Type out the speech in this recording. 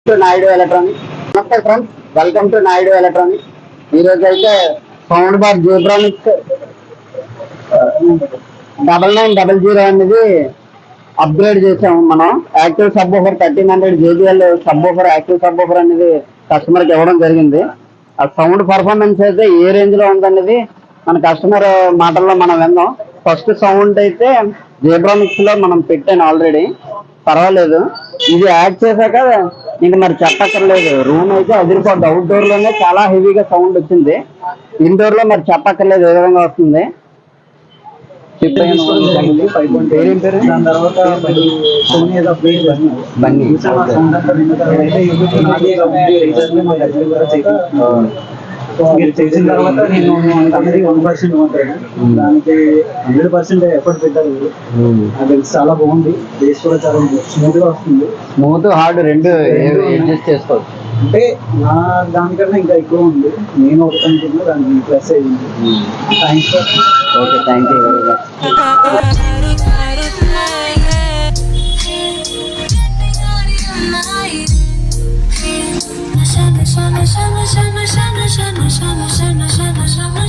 To Naidu electronics. నమస్తే friends, welcome to Naidu electronics. ఈరోజు అయితే సౌండ్ బార్ జీబ్రానిక్స్ 9900 అనేది అప్గ్రేడ్ చేసాము. మనం active sub woofer 1300 JBL sub woofer active sub woofer అనేది కస్టమర్ కి ఇవ్వడం జరిగింది. ఆ సౌండ్ పర్ఫార్మెన్స్ అయితే ఏ రేంజ్ లో ఉందనేది మన కస్టమర్ మాటల్లో మనం విందాం. ఫస్ట్ సౌండ్ అయితే జీబ్రానిక్స్ లో మనం పెట్టాను ఆల్రెడీ, పర్వాలేదు. ఇది యాడ్ చేశాక ఇంక మరి చెప్పక్కర్లేదు, రూమ్ అయితే అదిరిపోద్ది. అవుట్డోర్ లోనే చాలా హెవీగా సౌండ్ వచ్చింది, ఇండోర్ లో మరి చెప్పక్కర్లేదు ఏ విధంగా వస్తుంది. మీరు చేసిన తర్వాత నేను అనేది 1% మాత్రమే, దానికి 100% ఎఫర్ట్ పెట్టారు. అది చాలా బాగుంది, బేస్ కూడా చాలా స్మూత్ గా వస్తుంది. స్మూత్ హార్డ్ రెండు అడ్జస్ట్ చేసుకోవచ్చు. అంటే నా దానికన్నా ఇంకా ఎక్కువ ఉంది, నేను ఒకటి అనుకున్నా, దానికి ప్లస్ అయ్యింది. Thanks sir. Okay, thank you very much. Shana, shana, shana, shana, shana, shana, shana, shana, shana, shana.